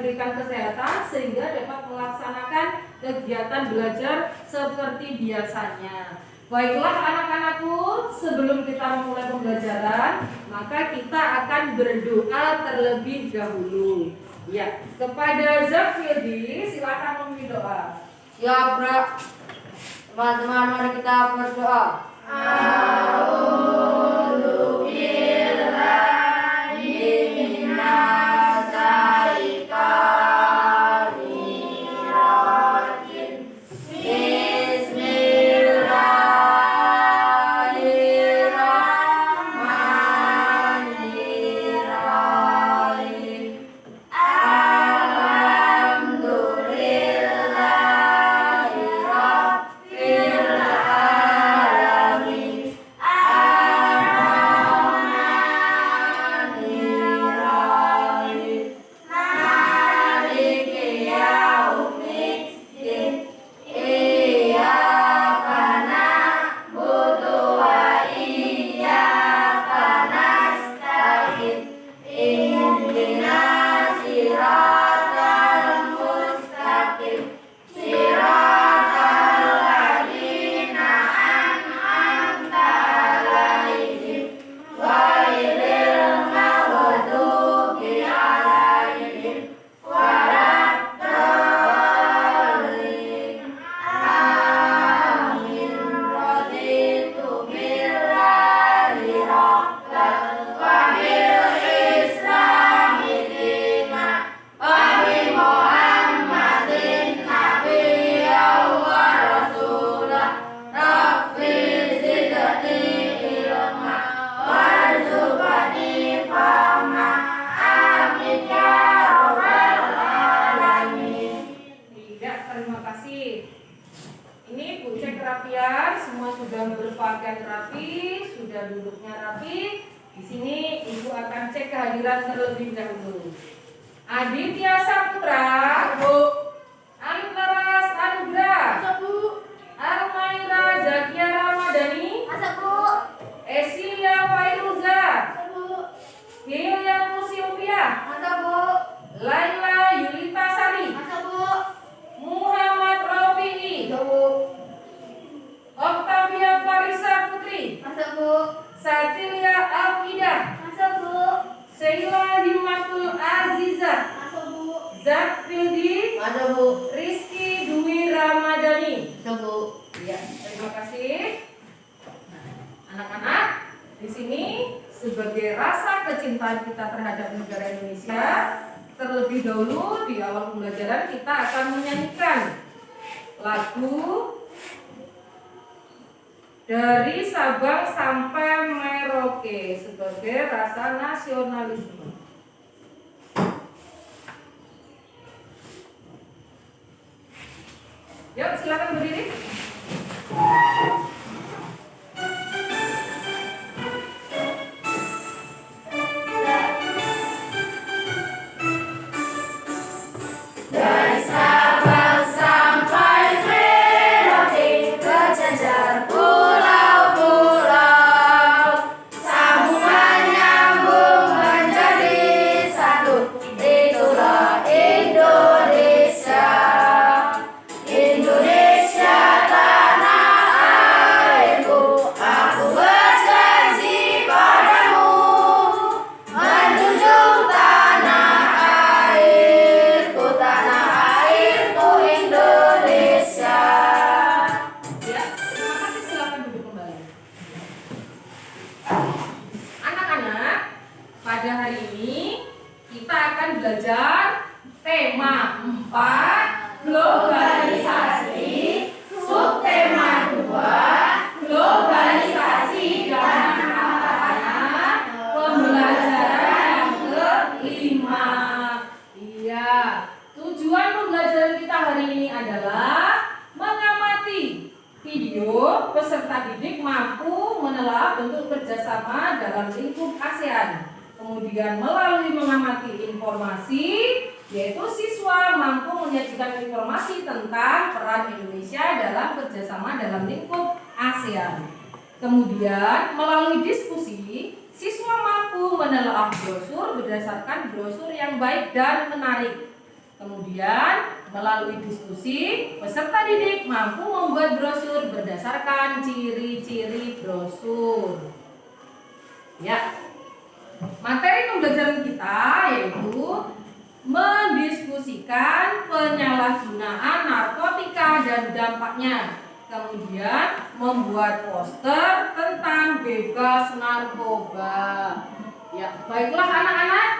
diberikan kesehatan sehingga dapat melaksanakan kegiatan belajar seperti biasanya. Baiklah anak-anakku, sebelum kita memulai pembelajaran, maka kita akan berdoa terlebih dahulu. Ya, kepada Zafildi silakan memimpin doa. Siap, Bro. Teman-teman, mari kita berdoa. Berpakaian rapi, sudah duduknya rapi. Di sini Ibu akan cek kehadiran terlebih dahulu. Aditya Saputra, Bu. Alif Laras Anugrah, Bu. Almaira Zakia Ramadhani, Bu. Esilia Fairuza, Bu. Hilya Silvia, Bu. Laila Yulita Sari, Bu. Muhammad Rafi'i, Bu. Octavia Parisa Putri, Bu. Satilia Alfidah, Bu. Sheila Himatul Azizah, Bu. Zafildi, Bu. Rizky Dwi Ramadhani, Bu. Ya, terima kasih. Anak-anak, di sini sebagai rasa kecintaan kita terhadap negara Indonesia, terlebih dahulu di awal pembelajaran kita akan menyanyikan lagu dari Sabang sampai Merauke sebagai rasa nasionalisme. Yuk, silakan berdiri. Belajar tema 4 globalisasi, subtema 2 globalisasi dan manfaatnya, pembelajaran yang kelima. Iya, tujuan pembelajaran kita hari ini adalah mengamati video peserta didik mampu menelaah bentuk kerjasama dalam lingkup ASEAN. Kemudian melalui mengamati informasi, yaitu siswa mampu menyajikan informasi tentang peran Indonesia dalam kerjasama dalam lingkup ASEAN. Kemudian melalui diskusi, siswa mampu menelaah brosur berdasarkan brosur yang baik dan menarik. Kemudian melalui diskusi, peserta didik mampu membuat brosur berdasarkan ciri-ciri brosur. Ya, materi pembelajaran kita yaitu mendiskusikan penyalahgunaan narkotika dan dampaknya. Kemudian membuat poster tentang bebas narkoba. Ya, baiklah anak-anak,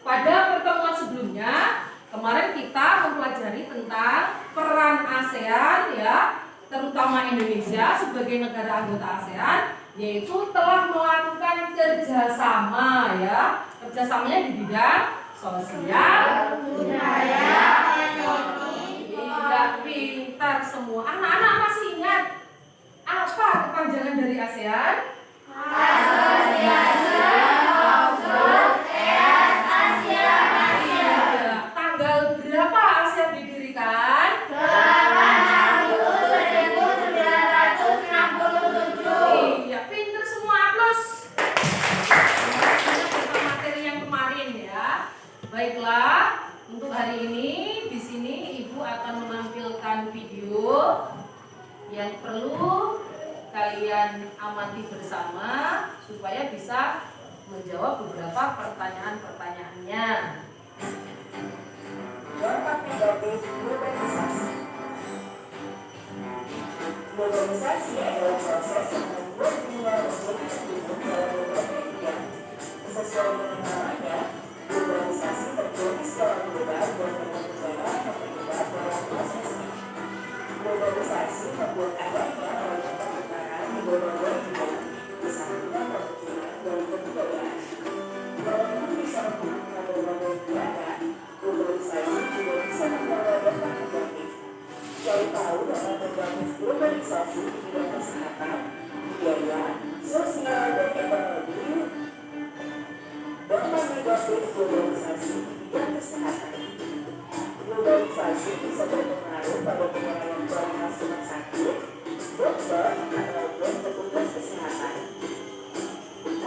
pada pertemuan sebelumnya kemarin kita mempelajari tentang peran ASEAN ya, terutama Indonesia sebagai negara anggota ASEAN, yaitu telah melakukan kerjasama ya, kerjasamanya di bidang sosial, budaya, ekonomi. Iya, pintar semua. Anak-anak masih ingat apa kepanjangan dari ASEAN? Tanggal berapa ASEAN didirikan? 1967. Iya, pinter semua, plus. Kita materi yang kemarin ya. Baiklah, untuk hari ini di sini Ibu akan menampilkan video yang perlu kalian amati bersama supaya bisa menjawab beberapa pertanyaan-pertanyaannya. Dampak negatif globalisasi. Globalisasi adalah proses yang membuat dunia menjadi terhubung dalam berbagai bidang. Sesuai dengan namanya, globalisasi terjadi secara global dan dengan negara terlibat dalam prosesnya. Globalisasi membuat adanya beragam pertukaran di berbagai bidang, disatukan pemikiran dan kebudayaan. Walaupun bisa menghubungkan berbagai negara, globalisasi juga bisa membawa dampak negatif. Cari tahu dampak negatif globalisasi di bidang kesehatan, budaya, sosial, dan ekonomi. Dampak negatif globalisasi di bidang kesehatan. Globalisasi bisa berpengaruh pada pengelolaan kualitas rumah sakit, dokter, ataupun petugas kesehatan.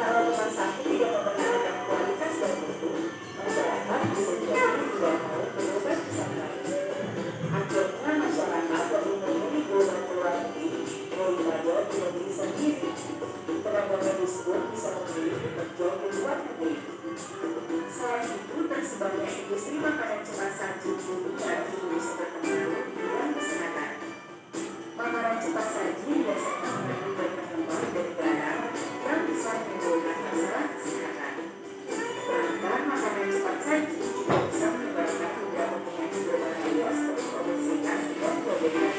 Kalau rumah sakit tidak memperhatikan kualitas dan mutu, masyarakat bisa jadi tidak mau berobat ke sana. Akhirnya masyarakat lebih memilih berobat ke luar negeri daripada di negeri sendiri. Tenaga medis pun bisa memilih bekerja di luar negeri. Selain itu, tersebarnya industri makanan cepat saji di dunia juga bisa berpengaruh di bidang kesehatan. Makanan cepat saji biasanya mengandung banyak lemak dan garam yang bisa menimbulkan masalah kesehatan. Bahkan makanan cepat saji juga bisa menyebabkan beberapa penyakit berbahaya seperti obesitas dan diabetes.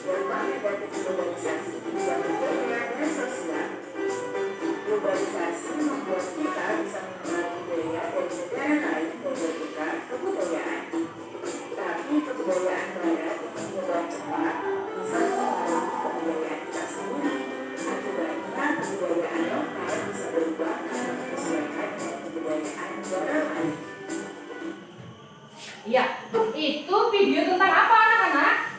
Dampak negatif globalisasi di bidang budaya dan sosial. Globalisasi membuat kita bisa mengenal budaya dari negara lain dan bertukar kebudayaan. Tapi kebudayaan barat yang berkembang cepat bisa mempengaruhi kebudayaan kita sendiri. Akibatnya kebudayaan lokal bisa berubah karena menyesuaikan dengan kebudayaan negara lain. Ya, itu video tentang apa anak-anak?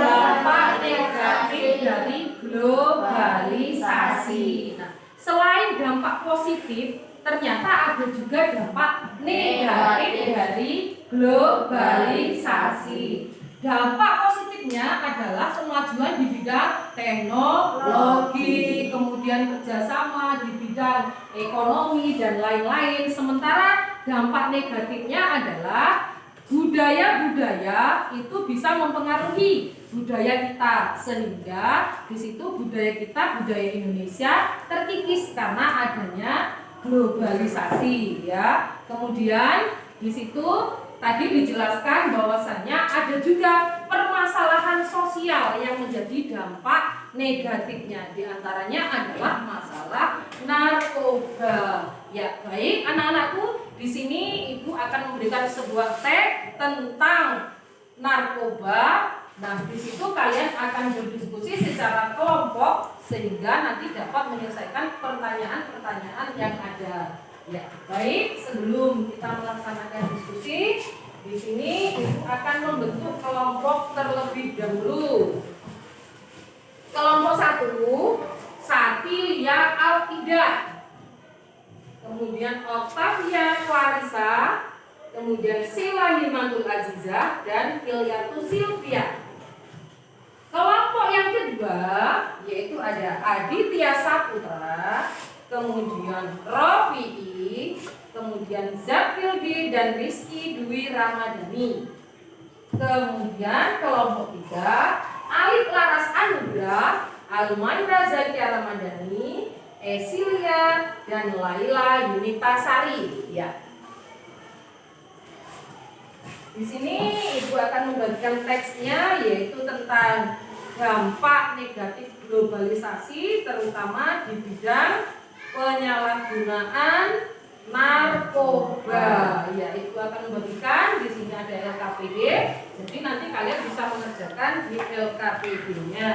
Dampak negatif dari globalisasi. Nah, selain dampak positif, ternyata ada juga dampak negatif dari globalisasi. Dampak positifnya adalah kemajuan di bidang teknologi, kemudian kerjasama di bidang ekonomi dan lain-lain. Sementara dampak negatifnya adalah budaya-budaya itu bisa mempengaruhi budaya kita, sehingga di situ budaya kita, budaya Indonesia terkikis karena adanya globalisasi ya. Kemudian di situ tadi dijelaskan bahwasannya ada juga permasalahan sosial yang menjadi dampak negatifnya. Di antaranya adalah masalah narkoba. Ya, baik anak-anakku, di sini Ibu akan memberikan sebuah teks tentang narkoba. Nah, di situ kalian akan berdiskusi secara kelompok sehingga nanti dapat menyelesaikan pertanyaan-pertanyaan yang ada. Ya, baik, sebelum kita melaksanakan diskusi, di sini Ibu akan membentuk kelompok terlebih dahulu. Kelompok 1, Satilia Alfida. Kemudian Octavia Clarissa Anissa, kemudian Sheila Himantul Azizah, dan Kiliatu Silvia. Kelompok yang kedua yaitu ada Aditya Saputra, kemudian Rofi'i, kemudian Zafildi dan Rizky Dwi Ramadhani. Kemudian kelompok 3 Alif Laras Anugrah, Almaira Zakia Ramadhani, Esilia, dan Laila Yunita Sari. Ya. Di sini Ibu akan membagikan teksnya yaitu tentang dampak negatif globalisasi terutama di bidang penyalahgunaan narkoba. Ya, Ibu akan membagikan di sini ada LKPD. Jadi nanti kalian bisa mengerjakan di LKPD-nya.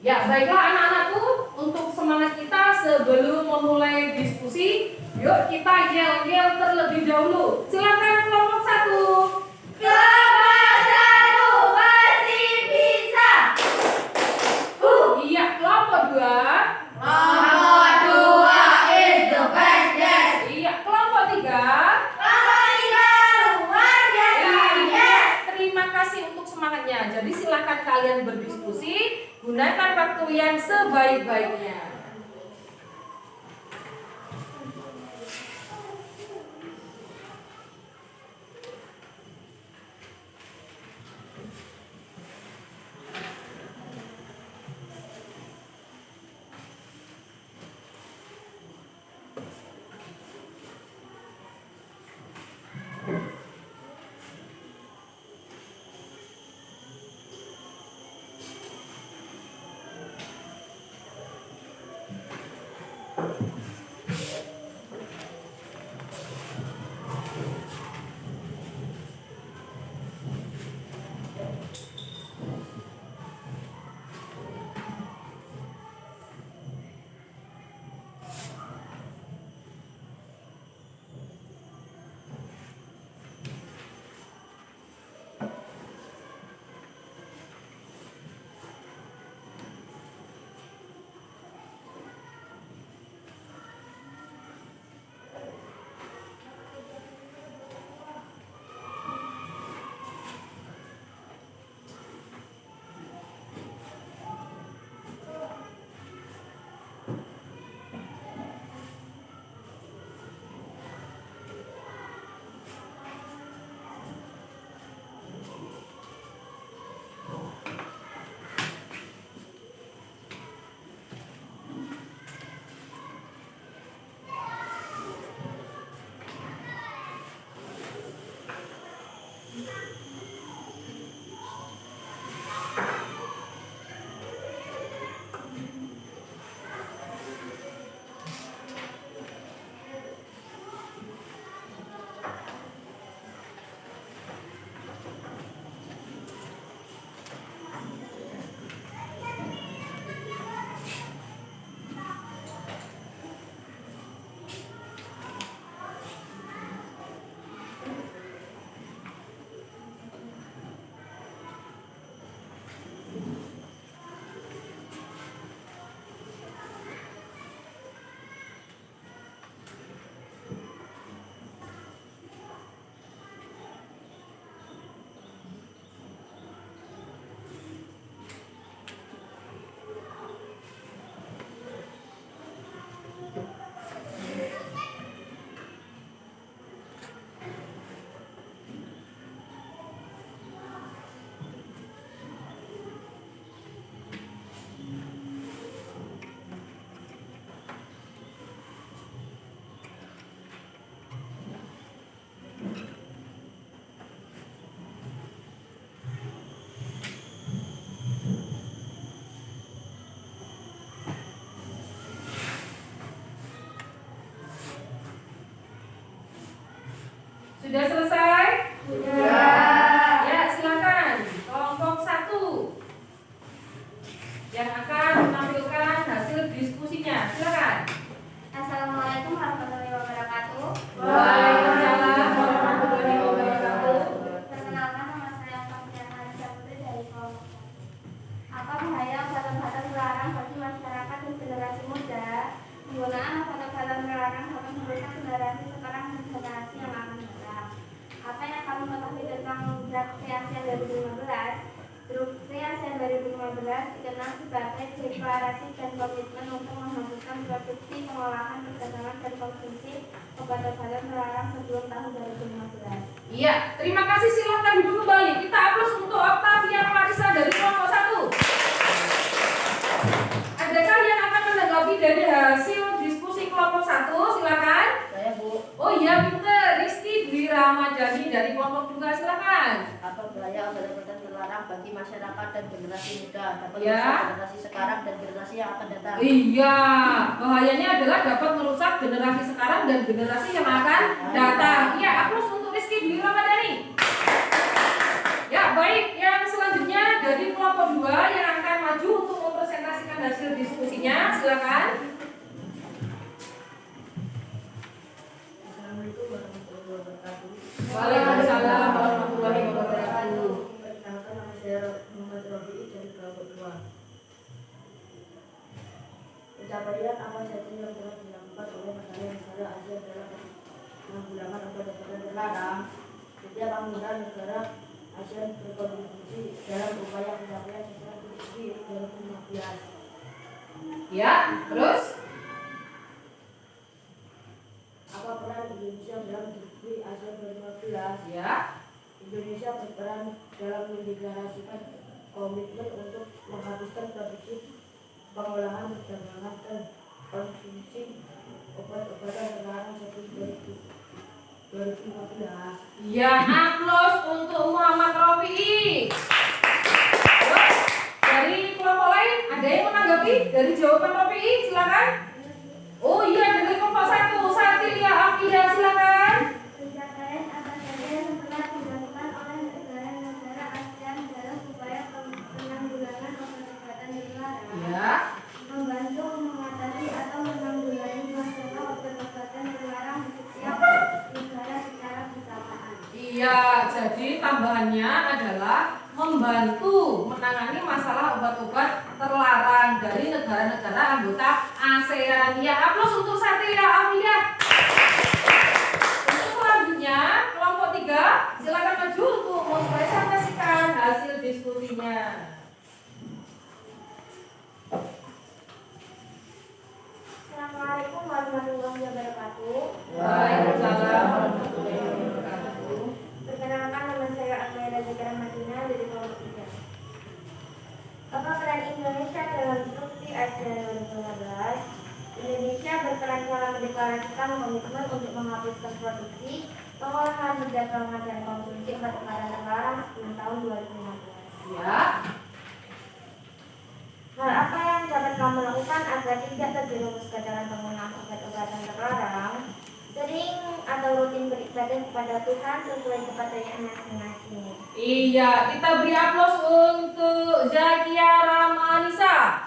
Ya, baiklah anak-anakku, untuk semangat kita sebelum memulai diskusi, yuk kita yel-yel terlebih dahulu. Silakan kelompok 1. Kelompok 1 pasti bisa. Iya, kelompok 2. Kelompok 2 is the best, yes. Iya, kelompok 3. Kelompok 3 luar biasa, yes. Terima kasih untuk semangatnya. Jadi silakan kalian berdiskusi, gunakan waktu yang sebaik-baiknya. Sudah selesai? Sudah. Ya, silakan. Kelompok 1 yang akan menampilkan hasil diskusinya. Silakan. Assalamualaikum warahmatullahi wabarakatuh. dikenal sebagai deklarasi dan komitmen untuk menghapuskan produksi, pengolahan, perdagangan, dan konsumsi obat-obatan terlarang sebelum tahun 2015. Iya, terima kasih, silahkan duduk kembali. Kita aplaus untuk Octavia Marisa dari kelompok 1. Adakah yang akan menanggapi dari hasil diskusi kelompok 1? Silakan. Saya Bu, Oh iya, pinter. Rizky Dwi Ramadhani dari kelompok 2, silakan. apa bahaya obat-obatan terlarang bagi masyarakat dan generasi muda dapat Ya. merusak generasi sekarang dan generasi yang akan datang? Iya, bahayanya adalah dapat merusak generasi sekarang dan generasi yang akan datang. Iya, aplaus untuk Rizky Dwi Ramadhani. Ya, baik. Yang selanjutnya dari kelompok 2 yang akan maju untuk mempresentasikan hasil diskusinya, silakan. Assalamualaikum warahmatullahi wabarakatuh. Waalaikumsalam warahmatullahi wabarakatuh. Perkenalkan, nama saya Muhammad Rafi'i dari kelompok 2. Pencapaian apa saja yang telah dilakukan oleh negara Asia dalam penanggulangan obat-obatan terlarang? Setiap anggota negara ASEAN berkontribusi dalam upaya pencapaian SDG 2015. Ya, terus? Apa peran Indonesia dalam SDG ASEAN 2015? Ya. Indonesia berperan dalam mendeklarasikan komitmen untuk menghapuskan produksi, pengolahan, perdagangan, dan konsumsi obat-obatan terlarang sebelum 2015. Ya, aplaus untuk Muhammad Rafi'i. Terus, dari kelompok lain ada yang menanggapi dari jawaban Rafi'i? Silakan. Oh iya, dari kelompok 1, Satilia Afidah, silakan. Pencapaian apa saja yang telah dilakukan oleh negara-negara ASEAN dalam upaya penanggulangan obat-obatan terlarang? Ya. Membantu mengatasi atau menanggulangi masalah obat-obatan terlarang di setiap negara secara bersamaan. Iya, jadi tambahannya adalah membantu menangani masalah obat-obat terlarang dari negara-negara anggota ASEAN. Ya, aplaus untuk Satilia Afidah. Untuk selanjutnya, kelompok 3, silakan maju untuk mempresentasikan hasil diskusinya. Assalamualaikum warahmatullahi wabarakatuh. Waalaikumsalam warahmatullahi wabarakatuh. Perkenalkan, nama saya Agnes Zakira Madina dari kelompok 3. Apa peran Indonesia dalam instruksi ASEAN 2015? Indonesia berperan dalam mendeklarasikan komitmen untuk menghapuskan produksi, pengolahan, perdagangan, dan konsumsi obat-obatan terlarang sebelum tahun 2015. Ya. Hal apa yang dapat kamu lakukan agar tidak terjerumus ke dalam penggunaan obat-obatan terlarang? Sering atau rutin beribadah kepada Tuhan sesuai kepercayaan masing-masing. Iya, kita beri aplaus untuk Zakia Ramanisa.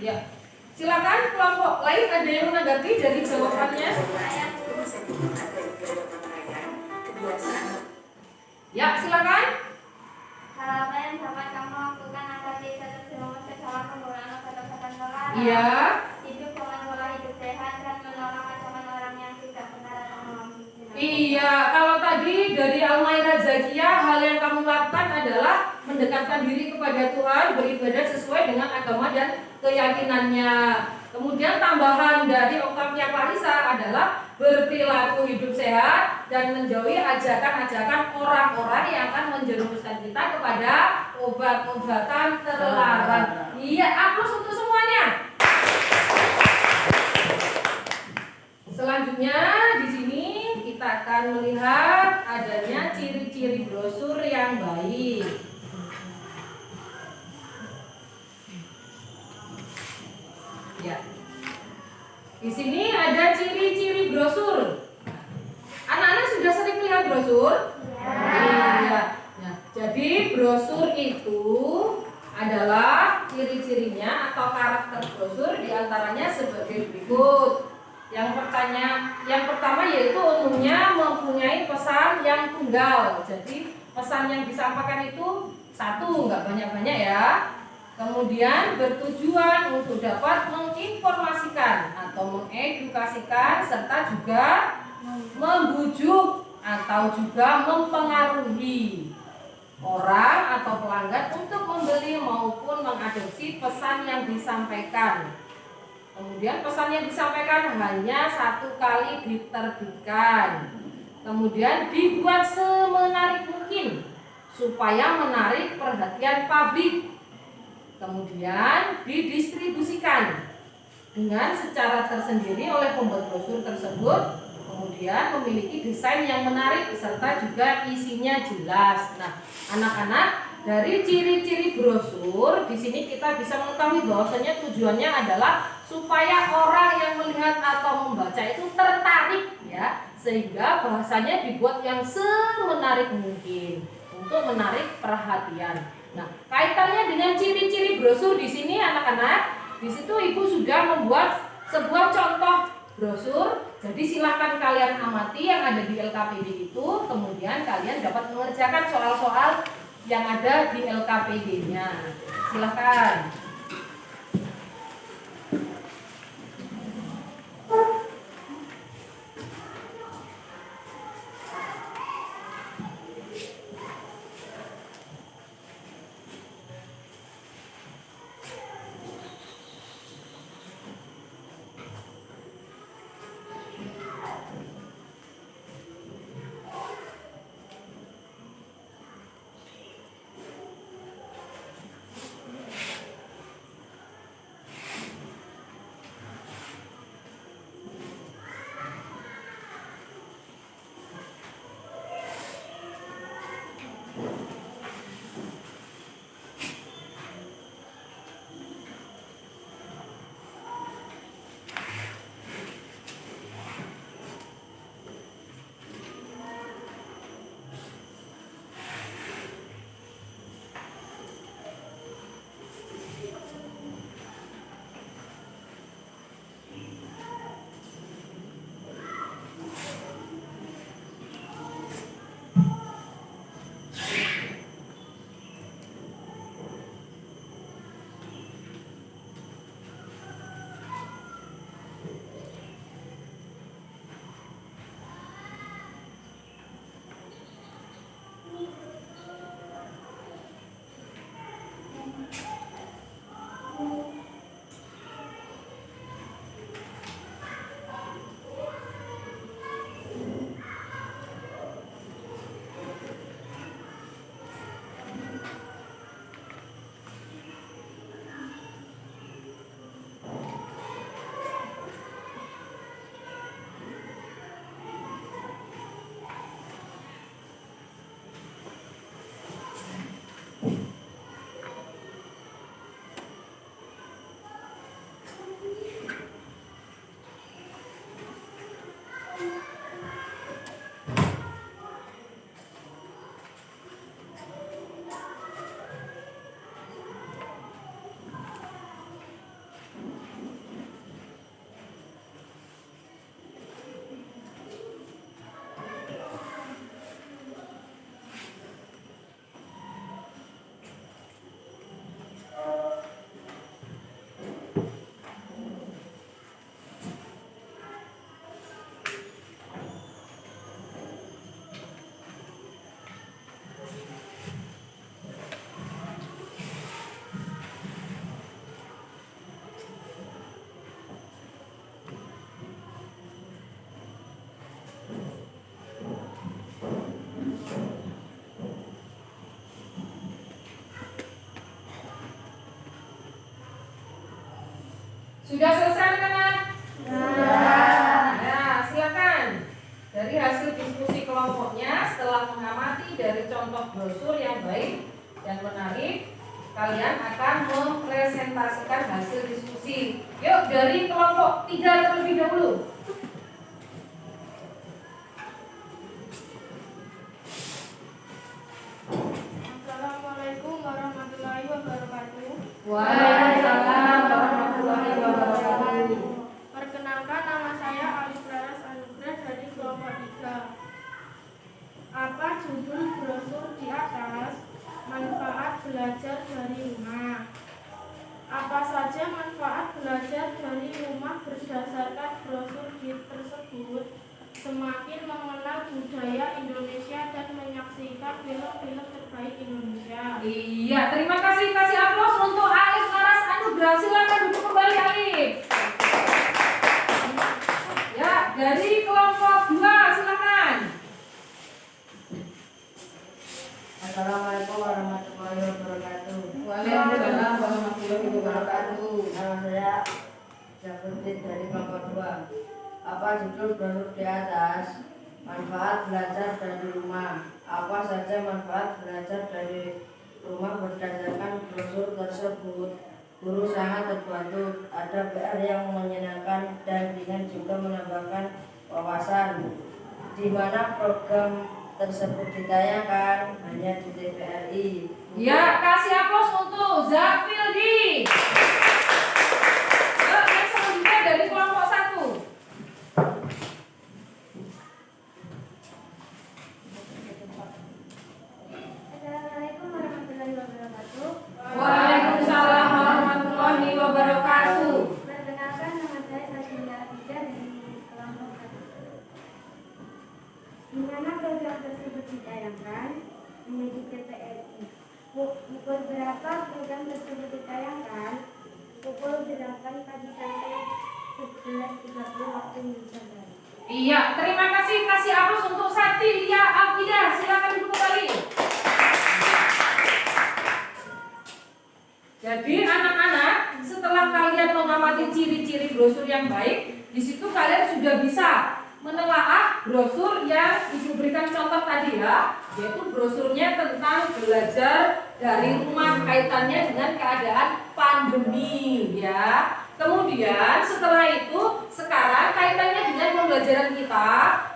Ya, silakan kelompok lain ada yang menanggapi dari jawabannya. Ya, silakan. Hal apa yang dapat kamu lakukan agar tidak terjerumus ke dalam penggunaan obat-obatan terlarang? Iya. Hidup dengan pola hidup sehat dan menolak ancaman orang yang tidak benar atau melakukan zina. Iya, kalau tadi dari Almaira Zakia, hal yang kamu lakukan adalah mendekatkan diri kepada Tuhan, beribadah sesuai dengan agama dan keyakinannya. Kemudian tambahan dari Octavia Clarissa adalah berperilaku hidup sehat dan menjauhi ajakan-ajakan orang-orang yang akan menjerumuskan kita kepada obat-obatan terlarang. Iya, aplaus untuk semuanya. Selanjutnya di sini kita akan melihat adanya ciri-ciri brosur yang baik. Ya. Di sini ada ciri-ciri brosur. Anak-anak sudah sering melihat brosur? Iya. Nah, jadi brosur itu adalah ciri-cirinya atau karakter brosur diantaranya sebagai berikut. Yang pertama yaitu umumnya mempunyai pesan yang tunggal. Jadi pesan yang disampaikan itu satu, nggak banyak-banyak ya. Kemudian bertujuan untuk dapat menginformasikan atau mengedukasikan serta juga membujuk atau juga mempengaruhi. orang atau pelanggan untuk membeli maupun mengadopsi pesan yang disampaikan. Kemudian pesan yang disampaikan hanya 1 kali diterbitkan. Kemudian dibuat semenarik mungkin supaya menarik perhatian publik. Kemudian didistribusikan dengan secara tersendiri oleh pembuat brosur tersebut. Kemudian memiliki desain yang menarik serta juga isinya jelas. Nah, anak-anak, dari ciri-ciri brosur di sini kita bisa mengetahui bahwasanya tujuannya adalah supaya orang yang melihat atau membaca itu tertarik ya, sehingga bahasanya dibuat yang semenarik mungkin untuk menarik perhatian. Nah, kaitannya dengan ciri-ciri brosur di sini anak-anak, di situ Ibu sudah membuat sebuah contoh brosur. Jadi silakan kalian amati yang ada di LKPD itu, kemudian kalian dapat mengerjakan soal-soal yang ada di LKPD-nya. Silakan. Sudah selesai anak-anak? Nah, silakan. Dari hasil diskusi kelompoknya, setelah mengamati dari contoh brosur yang baik dan menarik, kalian akan mempresentasikan hasil diskusi. Yuk, dari kelompok 3 terlebih dahulu. Assalamualaikum warahmatullahi wabarakatuh. Waalaikumsalam warahmatullahi wabarakatuh. Perkenalkan, nama saya Alif Laras Anugrah dari kelompok 3. Apa judul brosur di atas? Manfaat belajar dari rumah. Apa saja manfaat belajar dari rumah berdasarkan brosur di Iya, terima kasih. Kasih aplaus untuk Alif Laras Anugrah. Silakan duduk kembali Alif. Ya, dari kelompok 2 silakan. Assalamualaikum warahmatullahi wabarakatuh. Waalaikumsalam warahmatullahi wabarakatuh. Nama saya Syafruddin dari kelompok 2. Apa judul brosur di atas? Manfaat belajar dari rumah. Apa saja manfaat belajar dari rumah berdasarkan brosur tersebut? Guru sangat terbantu. Ada PR yang menyenangkan dan ringan juga menambahkan wawasan. Di mana program tersebut ditayangkan? Hanya di TVRI. Ya, kasih aplaus untuk Zafildi. Yang selanjutnya dari kelompok 1. Assalamualaikum warahmatullahi wabarakatuh. Waalaikumsalam warahmatullahi wabarakatuh. Perkenalkan, nama saya Sashinda Afida dari kelompok 1. Di mana program tersebut ditayangkan? Menjadi TVRI. Pukul berapa program tersebut ditayangkan? Pukul 8 pagi sampai 11.30 waktu Indonesia Barat. Iya, terima kasih. Kasih aplaus untuk Satilia Afidah. Silakan duduk kembali. Jadi anak-anak, setelah kalian mengamati ciri-ciri brosur yang baik, di situ kalian sudah bisa menelaah brosur yang Ibu berikan contoh tadi ya, yaitu brosurnya tentang belajar dari rumah, kaitannya dengan keadaan pandemi ya. Kemudian setelah itu sekarang kaitannya dengan pembelajaran kita,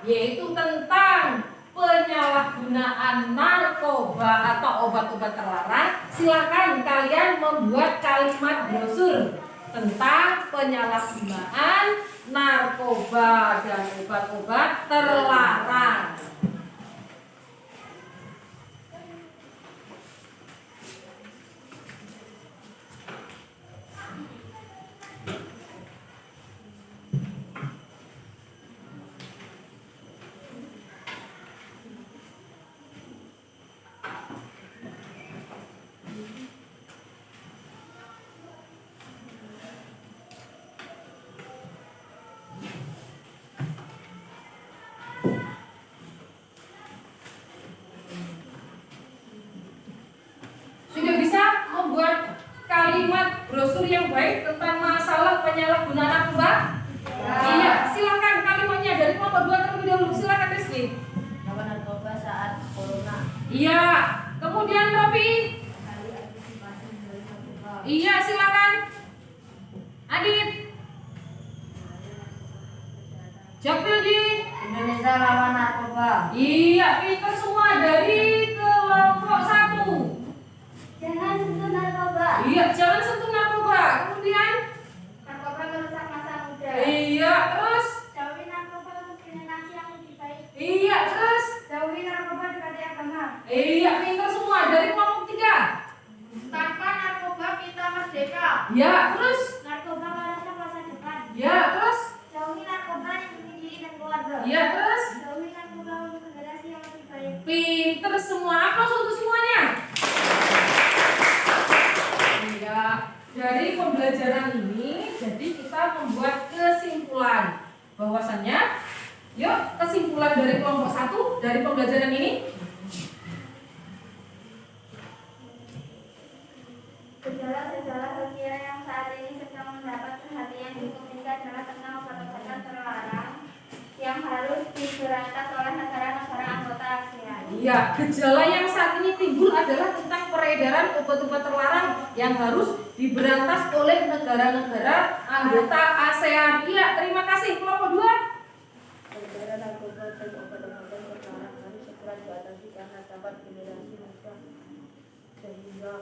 yaitu tentang penyalahgunaan narkoba atau obat-obat terlarang. Silakan kalian membuat kalimat brosur tentang penyalahgunaan narkoba dan obat-obat terlarang. Sudah bisa membuat kalimat brosur yang baik tentang masalah penyalahgunaan narkoba? Iya, silakan kalimatnya dari kelompok 2 terlebih dahulu. Silakan Rizky. Nama narkoba saat corona. Iya, kemudian Rofi. Kali antisipasi dari narkoba. Iya, silakan. Adit. Jafildi. Indonesia lawan narkoba. Iya, pinter semua dari kelompok 1. Jangan sentuh narkoba. Iya, jangan sentuh narkoba. Kemudian Narkoba merusak masa muda. iya, terus Jauhi narkoba untuk generasi yang lebih baik. iya, terus Jauhi narkoba dekati agama. iya, pinter semua dari kelompok 3. Tanpa narkoba kita merdeka. Ya, terus Narkoba merusak masa depan. ya, terus Jauhi narkoba demi diri dan keluarga. ya, terus Jauhi narkoba untuk generasi yang lebih baik. pinter semua. Apa untuk semuanya? Iya, dari pembelajaran ini jadi kita membuat kesimpulan bahwasannya, yuk kesimpulan dari kelompok 1 dari pembelajaran ini. Gejala-gejala sosial yang saat ini sedang mendapat perhatian di Indonesia adalah tentang obat-obatan terlarang yang harus diberantas oleh negara-negara anggota ASEAN. Iya, gejala yang saat ini timbul adalah tentang peredaran obat-obat terlarang yang harus diberantas oleh negara-negara anggota ASEAN. Iya, terima kasih kelompok 2. Peredaran narkoba dan obat-obatan terlarang harus segera diatasi karena dapat generasi muda sehingga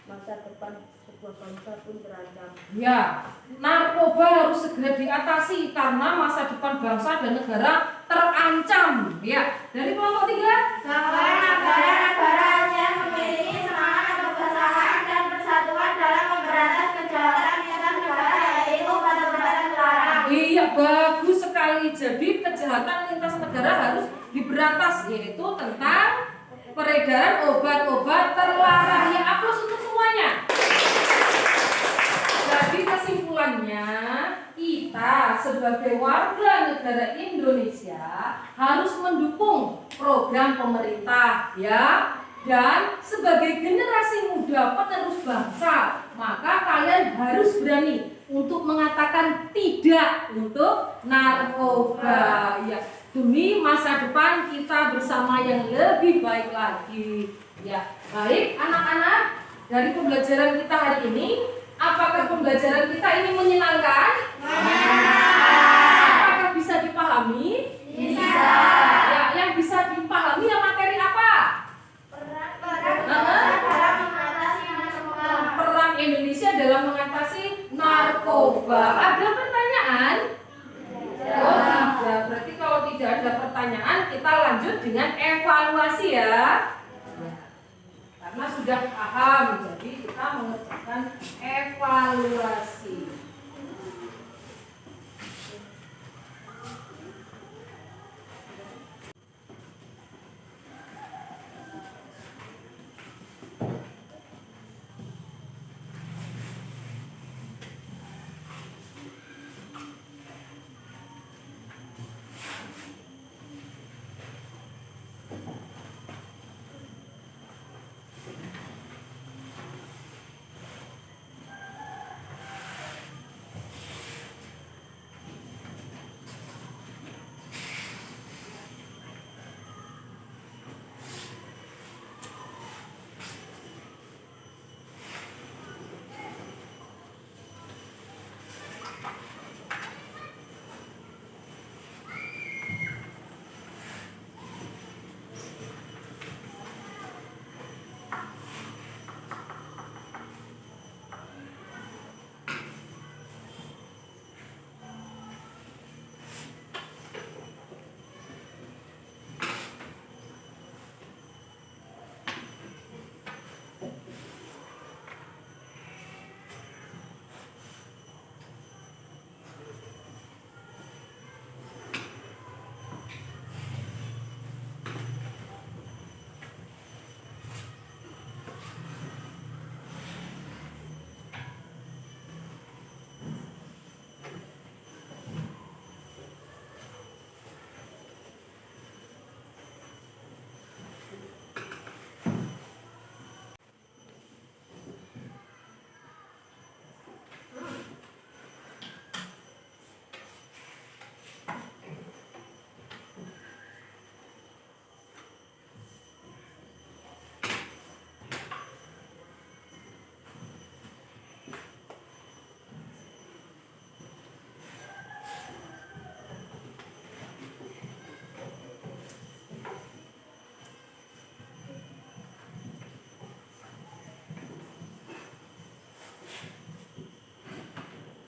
masa depan sebuah bangsa pun terancam. Ya, narkoba harus segera diatasi karena masa depan bangsa dan negara terancam. Ya, dari kelompok 3. Bahwa negara-negara ASEAN memiliki semangat kebersamaan dan persatuan dalam memberantas kejahatan lintas negara, yaitu obat-obatan terlarang. Iya, bagus sekali. Jadi kejahatan lintas negara harus diberantas, yaitu tentang peredaran obat-obat terlarang. Ya, aplaus untuk semuanya. Jadi kesimpulannya, kita sebagai warga negara Indonesia harus mendukung program pemerintah, ya. Dan sebagai generasi muda penerus bangsa, maka kalian harus berani untuk mengatakan tidak untuk narkoba, ya, demi masa depan kita bersama yang lebih baik lagi. Ya, baik anak-anak, dari pembelajaran kita hari ini, apakah pembelajaran kita ini menyenangkan? Apakah bisa dipahami? Bisa. Ya, yang bisa dipahami yang materi apa? Peran Indonesia dalam mengatasi narkoba. Ada pertanyaan? Oh, tidak. Berarti kalau tidak ada pertanyaan, kita lanjut dengan evaluasi, ya. Karena sudah paham, jadi kita mengerjakan evaluasi.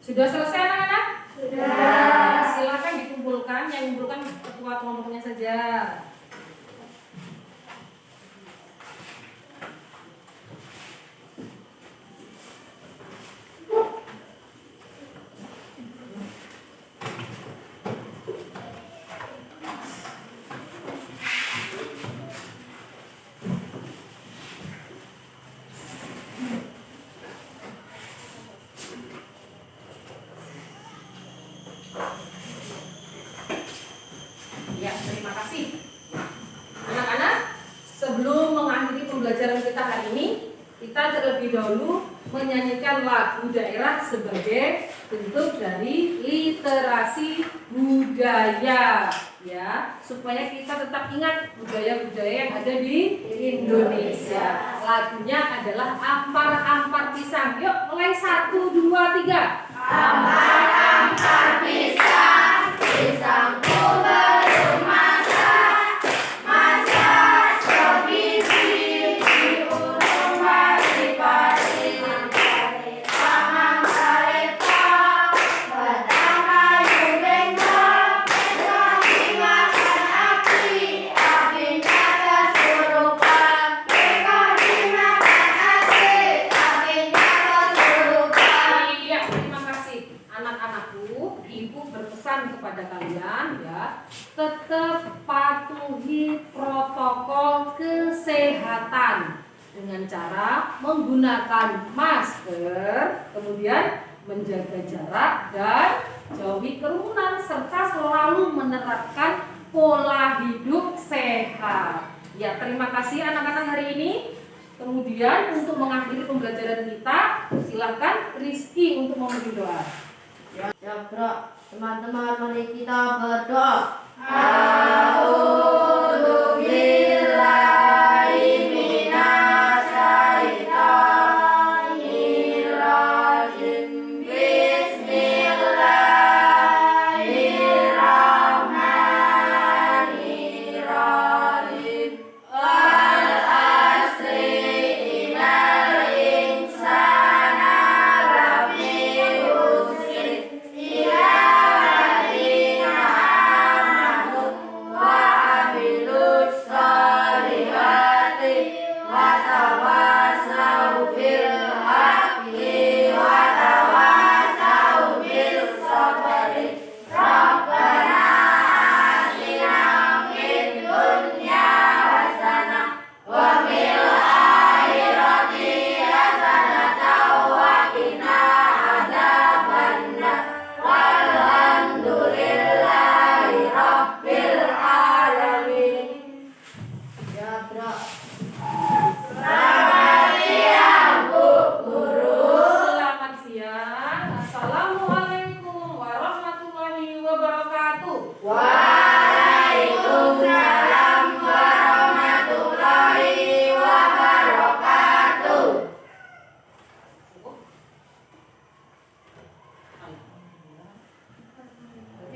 Sudah selesai anak-anak? Sudah. Silakan dikumpulkan, yang kumpulkan ketua kelompoknya saja. Ya, terima kasih. Anak-anak, sebelum mengakhiri pembelajaran kita hari ini, kita terlebih dahulu menyanyikan lagu daerah sebagai bentuk dari literasi budaya, ya, supaya kita tetap ingat budaya-budaya yang ada di Indonesia. Lagunya adalah Ampar-ampar pisang. Yuk, mulai 1, 2, 3. Ampar-ampar pisang, pisangku belum masak, masak sebiji di ujung pati-pati. Tangan kalepang, batang kayu bengkok, lagi makan api, apinya kesurupan. Bengkok dimakan api, apinya kesurupan. Iya, terima kasih anak-anakku. Ibu berpesan pesan kepada kalian ya, tetap patuhi protokol kesehatan dengan cara menggunakan masker, kemudian menjaga jarak dan jauhi kerumunan, serta selalu menerapkan pola hidup sehat. Ya, terima kasih anak-anak hari ini. Kemudian untuk mengakhiri pembelajaran kita, silakan Rizky untuk memberi doa. Ya bro, teman-teman mari kita berdoa. Selamat siang. Assalamualaikum warahmatullahi wabarakatuh. Waalaikumsalam.